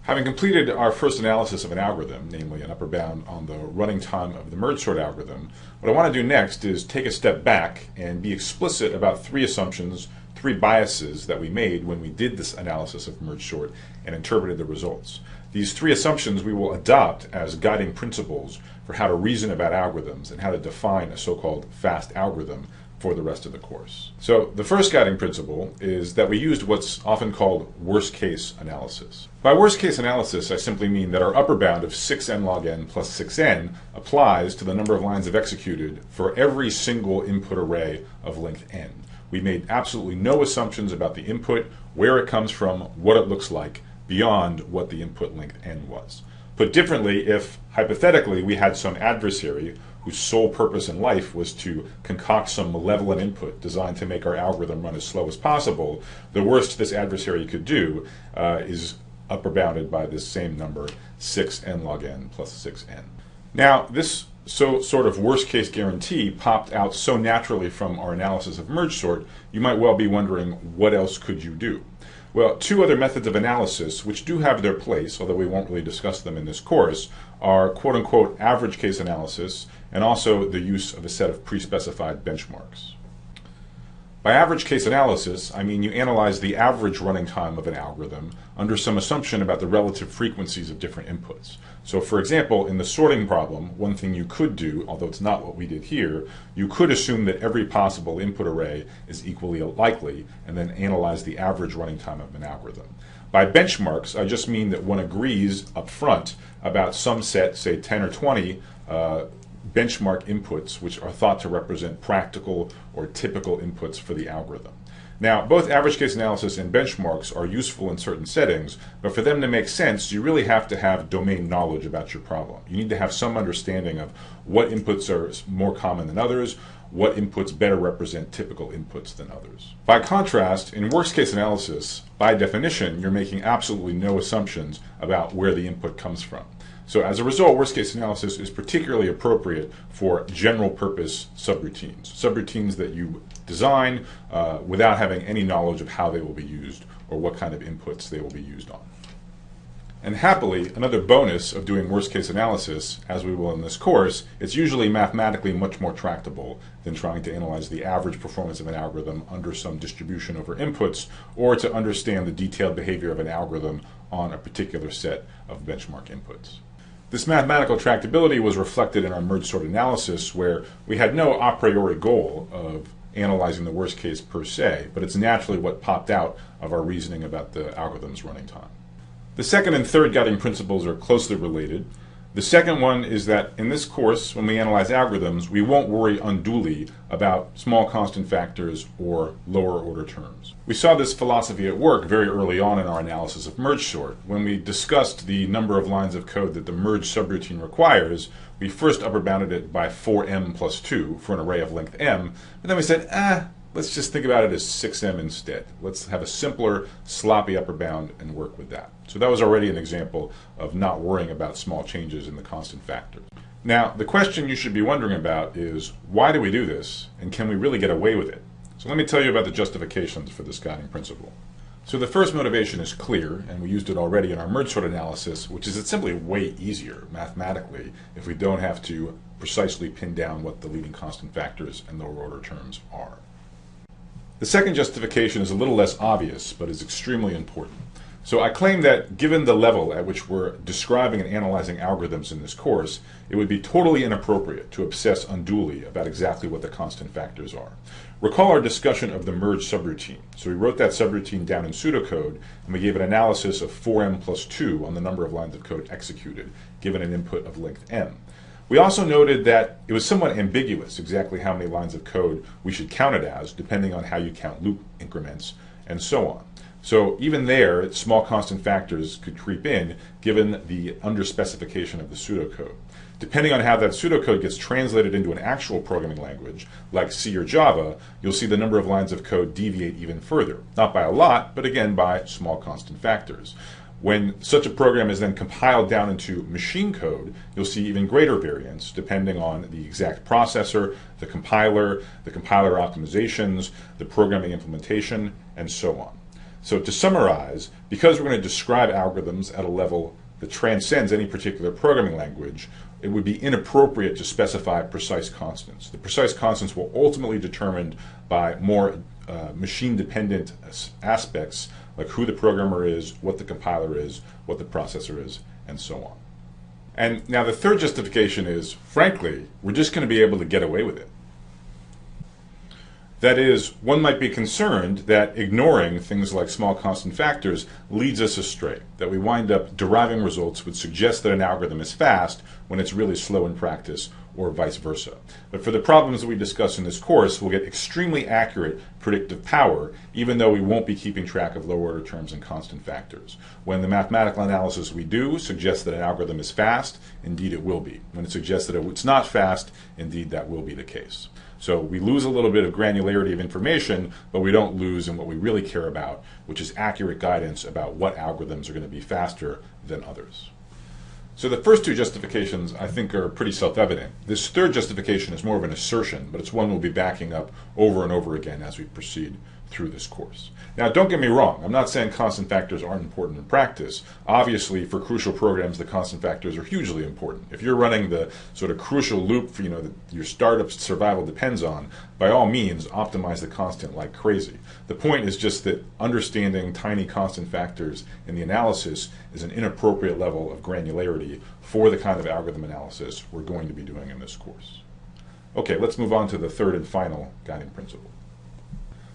Having completed our first analysis of an algorithm, namely an upper bound on the running time of the merge sort algorithm, what I want to do next is take a step back and be explicit about three assumptions, three biases that we made when we did this analysis of merge sort and interpreted the results. These three assumptions we will adopt as guiding principles for how to reason about algorithms and how to define a so-called fast algorithm for the rest of the course. So the first guiding principle is that we used what's often called worst case analysis. By worst case analysis, I simply mean that our upper bound of 6n log n plus 6n applies to the number of lines of executed for every single input array of length n. We made absolutely no assumptions about the input, where it comes from, what it looks like, beyond what the input length n was. Put differently, if hypothetically we had some adversary whose sole purpose in life was to concoct some malevolent input designed to make our algorithm run as slow as possible, the worst this adversary could do is upper bounded by this same number, 6n log n plus 6n. Now, this sort of worst case guarantee popped out so naturally from our analysis of merge sort, you might well be wondering, what else could you do? Well, two other methods of analysis, which do have their place, although we won't really discuss them in this course, are quote-unquote average case analysis and also the use of a set of pre-specified benchmarks. By average case analysis, I mean you analyze the average running time of an algorithm under some assumption about the relative frequencies of different inputs. So for example, in the sorting problem, one thing you could do, although it's not what we did here, you could assume that every possible input array is equally likely and then analyze the average running time of an algorithm. By benchmarks, I just mean that one agrees up front about some set, say 10 or 20, benchmark inputs which are thought to represent practical or typical inputs for the algorithm. Now, both average case analysis and benchmarks are useful in certain settings, but for them to make sense, you really have to have domain knowledge about your problem. You need to have some understanding of what inputs are more common than others, what inputs better represent typical inputs than others. By contrast, in worst case analysis, by definition, you're making absolutely no assumptions about where the input comes from. So as a result, worst case analysis is particularly appropriate for general purpose subroutines. Subroutines that you design without having any knowledge of how they will be used or what kind of inputs they will be used on. And happily, another bonus of doing worst case analysis, as we will in this course, it's usually mathematically much more tractable than trying to analyze the average performance of an algorithm under some distribution over inputs, or to understand the detailed behavior of an algorithm on a particular set of benchmark inputs. This mathematical tractability was reflected in our merge sort analysis, where we had no a priori goal of analyzing the worst case per se, but it's naturally what popped out of our reasoning about the algorithm's running time. The second and third guiding principles are closely related. The second one is that in this course, when we analyze algorithms, we won't worry unduly about small constant factors or lower order terms. We saw this philosophy at work very early on in our analysis of merge sort. When we discussed the number of lines of code that the merge subroutine requires, we first upper bounded it by 4m plus 2 for an array of length m, but then we said, let's just think about it as 6m instead. Let's have a simpler, sloppy upper bound and work with that. So that was already an example of not worrying about small changes in the constant factors. Now, the question you should be wondering about is, why do we do this, and can we really get away with it? So let me tell you about the justifications for this guiding principle. So the first motivation is clear, and we used it already in our merge sort analysis, which is it's simply way easier mathematically if we don't have to precisely pin down what the leading constant factors and lower order terms are. The second justification is a little less obvious, but is extremely important. So I claim that given the level at which we're describing and analyzing algorithms in this course, it would be totally inappropriate to obsess unduly about exactly what the constant factors are. Recall our discussion of the merge subroutine. So we wrote that subroutine down in pseudocode, and we gave an analysis of 4m plus 2 on the number of lines of code executed, given an input of length m. We also noted that it was somewhat ambiguous exactly how many lines of code we should count it as, depending on how you count loop increments, and so on. So even there, small constant factors could creep in, given the underspecification of the pseudocode. Depending on how that pseudocode gets translated into an actual programming language, like C or Java, you'll see the number of lines of code deviate even further. Not by a lot, but again by small constant factors. When such a program is then compiled down into machine code, you'll see even greater variance depending on the exact processor, the compiler optimizations, the programming implementation, and so on. So to summarize, because we're going to describe algorithms at a level that transcends any particular programming language, it would be inappropriate to specify precise constants. The precise constants will ultimately be determined by more machine-dependent aspects, like who the programmer is, what the compiler is, what the processor is, and so on. And now the third justification is, frankly, we're just going to be able to get away with it. That is, one might be concerned that ignoring things like small constant factors leads us astray, that we wind up deriving results which suggest that an algorithm is fast when it's really slow in practice, or vice versa. But for the problems that we discuss in this course, we'll get extremely accurate predictive power, even though we won't be keeping track of lower order terms and constant factors. When the mathematical analysis we do suggests that an algorithm is fast, indeed it will be. When it suggests that it's not fast, indeed that will be the case. So we lose a little bit of granularity of information, but we don't lose in what we really care about, which is accurate guidance about what algorithms are going to be faster than others. So the first two justifications, I think, are pretty self-evident. This third justification is more of an assertion, but it's one we'll be backing up over and over again as we proceed through this course. Now, don't get me wrong. I'm not saying constant factors aren't important in practice. Obviously, for crucial programs, the constant factors are hugely important. If you're running the sort of crucial loop for, that your startup's survival depends on, by all means, optimize the constant like crazy. The point is just that understanding tiny constant factors in the analysis is an inappropriate level of granularity for the kind of algorithm analysis we're going to be doing in this course. Okay, let's move on to the third and final guiding principle.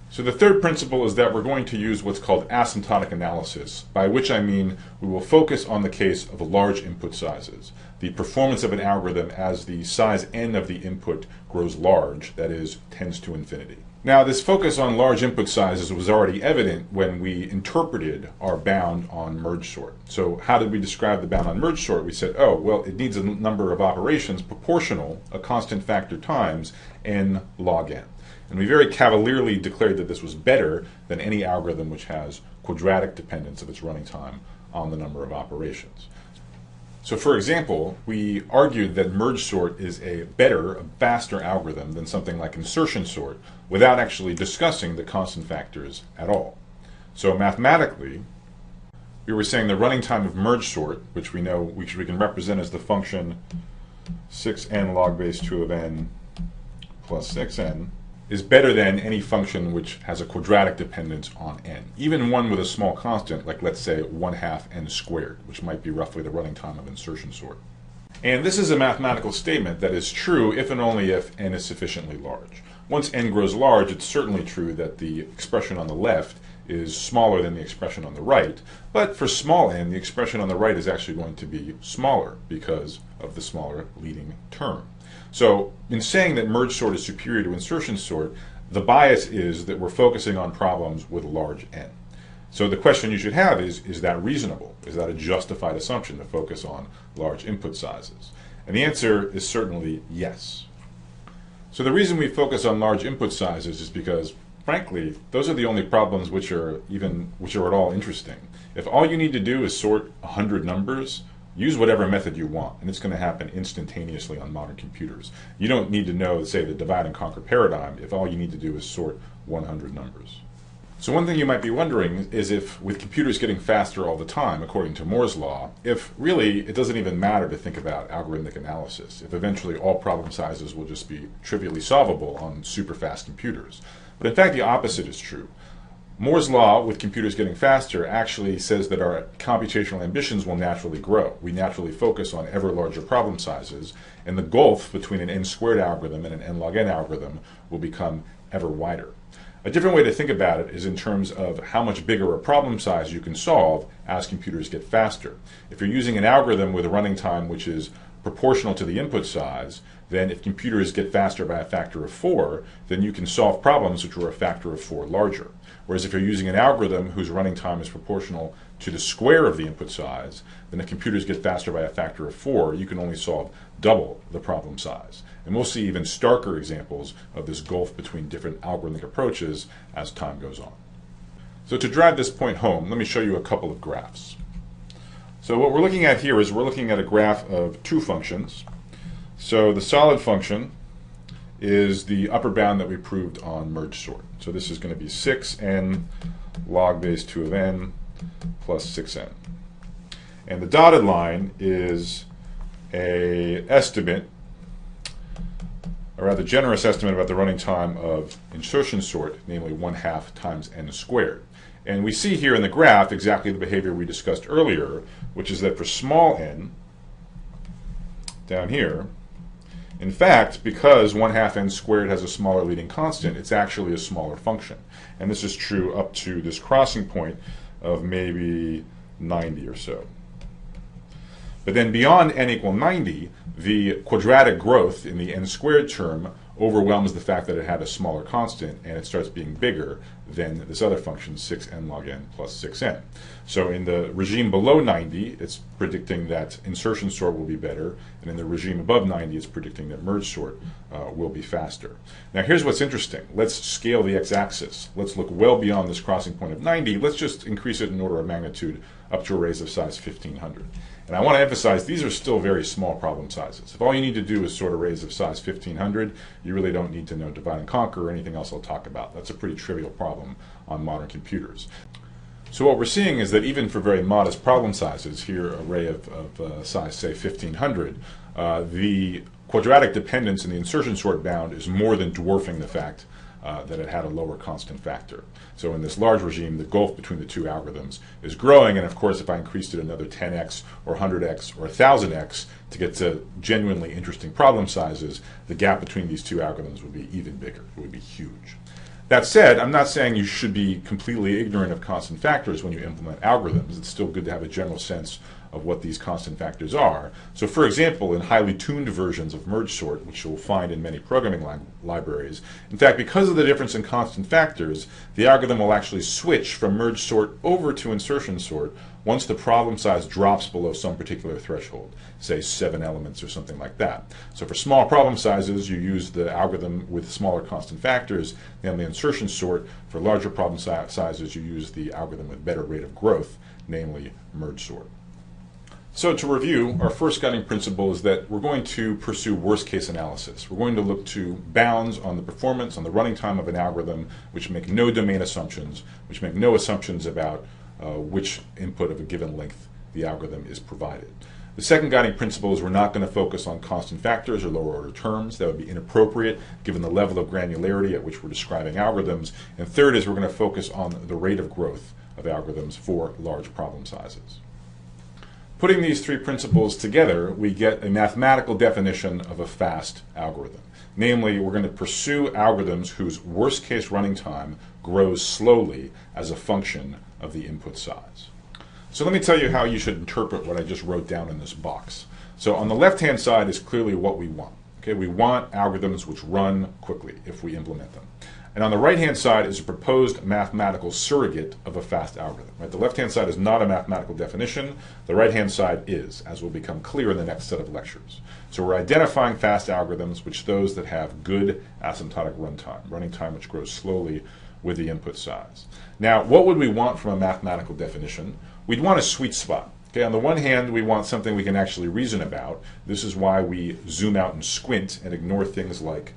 So the third principle is that we're going to use what's called asymptotic analysis, by which I mean we will focus on the case of large input sizes, the performance of an algorithm as the size n of the input grows large, that is, tends to infinity. Now, this focus on large input sizes was already evident when we interpreted our bound on merge sort. So how did we describe the bound on merge sort? We said, oh, well, it needs a number of operations proportional, a constant factor times, n log n. And we very cavalierly declared that this was better than any algorithm which has quadratic dependence of its running time on the number of operations. So for example, we argued that merge sort is a faster algorithm than something like insertion sort without actually discussing the constant factors at all. So mathematically, we were saying the running time of merge sort, which we can represent as the function 6n log base 2 of n plus 6n, is better than any function which has a quadratic dependence on n, even one with a small constant, like let's say 1/2 n squared, which might be roughly the running time of insertion sort. And this is a mathematical statement that is true if and only if n is sufficiently large. Once n grows large, it's certainly true that the expression on the left is smaller than the expression on the right, but for small n, the expression on the right is actually going to be smaller because of the smaller leading term. So in saying that merge sort is superior to insertion sort, the bias is that we're focusing on problems with large n. So the question you should have is that reasonable? Is that a justified assumption to focus on large input sizes? And the answer is certainly yes. So the reason we focus on large input sizes is because, frankly, those are the only problems which are at all interesting. If all you need to do is sort 100 numbers, use whatever method you want, and it's going to happen instantaneously on modern computers. You don't need to know, say, the divide and conquer paradigm if all you need to do is sort 100 numbers. So one thing you might be wondering is if, with computers getting faster all the time, according to Moore's law, if really it doesn't even matter to think about algorithmic analysis, if eventually all problem sizes will just be trivially solvable on super fast computers. But in fact, the opposite is true. Moore's law, with computers getting faster, actually says that our computational ambitions will naturally grow. We naturally focus on ever larger problem sizes, and the gulf between an n squared algorithm and an n log n algorithm will become ever wider. A different way to think about it is in terms of how much bigger a problem size you can solve as computers get faster. If you're using an algorithm with a running time which is proportional to the input size, then if computers get faster by a factor of 4, then you can solve problems which are a factor of 4 larger. Whereas if you're using an algorithm whose running time is proportional to the square of the input size, then if computers get faster by a factor of 4, you can only solve double the problem size. And we'll see even starker examples of this gulf between different algorithmic approaches as time goes on. So to drive this point home, let me show you a couple of graphs. So what we're looking at here is we're looking at a graph of two functions. So the solid function is the upper bound that we proved on merge sort. So this is going to be 6n log base 2 of n plus 6n. And the dotted line is a estimate, a rather generous estimate about the running time of insertion sort, namely 1/2 times n squared. And we see here in the graph exactly the behavior we discussed earlier, which is that for small n, down here, in fact, because 1/2 n squared has a smaller leading constant, it's actually a smaller function. And this is true up to this crossing point of maybe 90 or so. But then beyond n equal 90, the quadratic growth in the n squared term overwhelms the fact that it had a smaller constant, and it starts being bigger than this other function, 6n log n plus 6n. So in the regime below 90, it's predicting that insertion sort will be better, and in the regime above 90, it's predicting that merge sort will be faster. Now here's what's interesting. Let's scale the x-axis. Let's look well beyond this crossing point of 90. Let's just increase it in order of magnitude up to arrays of size 1500. And I want to emphasize these are still very small problem sizes. If all you need to do is sort arrays of size 1500, you really don't need to know divide and conquer or anything else I'll talk about. That's a pretty trivial problem on modern computers. So what we're seeing is that even for very modest problem sizes, here array of size say 1500, the quadratic dependence in the insertion sort bound is more than dwarfing the fact that it had a lower constant factor. So in this large regime, the gulf between the two algorithms is growing, and of course if I increased it another 10x or 100x or 1000x to get to genuinely interesting problem sizes, the gap between these two algorithms would be even bigger. It would be huge. That said, I'm not saying you should be completely ignorant of constant factors when you implement algorithms. It's still good to have a general sense of what these constant factors are. So for example, in highly tuned versions of merge sort, which you'll find in many programming libraries, in fact, because of the difference in constant factors, the algorithm will actually switch from merge sort over to insertion sort once the problem size drops below some particular threshold, say 7 elements or something like that. So for small problem sizes, you use the algorithm with smaller constant factors, namely insertion sort. For larger problem sizes, you use the algorithm with better rate of growth, namely merge sort. So to review, our first guiding principle is that we're going to pursue worst case analysis. We're going to look to bounds on the performance, on the running time of an algorithm, which make no domain assumptions, which make no assumptions about which input of a given length the algorithm is provided. The second guiding principle is we're not going to focus on constant factors or lower order terms. That would be inappropriate given the level of granularity at which we're describing algorithms. And third is we're going to focus on the rate of growth of algorithms for large problem sizes. Putting these three principles together, we get a mathematical definition of a fast algorithm. Namely, we're going to pursue algorithms whose worst case running time grows slowly as a function of the input size. So let me tell you how you should interpret what I just wrote down in this box. So on the left-hand side is clearly what we want. Okay, we want algorithms which run quickly if we implement them. And on the right-hand side is a proposed mathematical surrogate of a fast algorithm. Right? The left-hand side is not a mathematical definition. The right-hand side is, as will become clear in the next set of lectures. So we're identifying fast algorithms, which those that have good asymptotic runtime, running time which grows slowly with the input size. Now, what would we want from a mathematical definition? We'd want a sweet spot. Okay, on the one hand, we want something we can actually reason about. This is why we zoom out and squint and ignore things like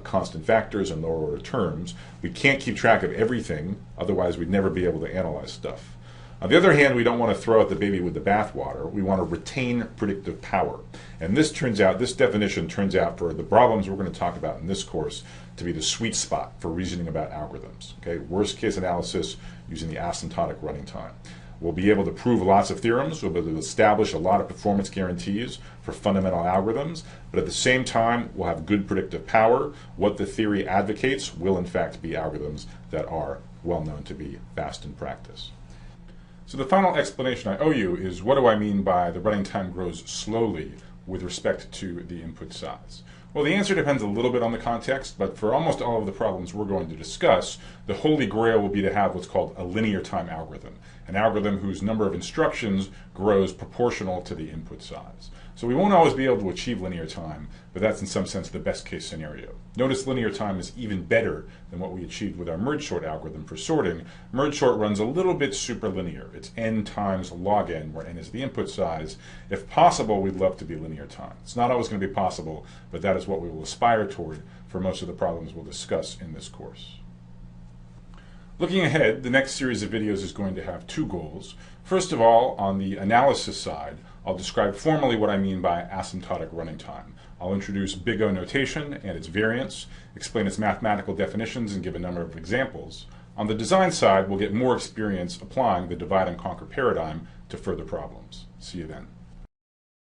constant factors and lower order terms. We can't keep track of everything, otherwise we'd never be able to analyze stuff. On the other hand, we don't want to throw out the baby with the bathwater. We want to retain predictive power. And this definition turns out for the problems we're going to talk about in this course to be the sweet spot for reasoning about algorithms. Okay, worst case analysis using the asymptotic running time. We'll be able to prove lots of theorems. We'll be able to establish a lot of performance guarantees for fundamental algorithms, but at the same time, we'll have good predictive power. What the theory advocates will in fact be algorithms that are well known to be fast in practice. So the final explanation I owe you is, what do I mean by the running time grows slowly with respect to the input size? Well, the answer depends a little bit on the context, but for almost all of the problems we're going to discuss, the holy grail will be to have what's called a linear time algorithm. an algorithm whose number of instructions grows proportional to the input size. So we won't always be able to achieve linear time, but that's in some sense the best case scenario. Notice linear time is even better than what we achieved with our merge sort algorithm for sorting. Merge sort runs a little bit superlinear. It's n times log n, where n is the input size. If possible, we'd love to be linear time. It's not always going to be possible, but that is what we will aspire toward for most of the problems we'll discuss in this course. Looking ahead, the next series of videos is going to have two goals. First of all, on the analysis side, I'll describe formally what I mean by asymptotic running time. I'll introduce big O notation and its variants, explain its mathematical definitions, and give a number of examples. On the design side, we'll get more experience applying the divide and conquer paradigm to further problems. See you then.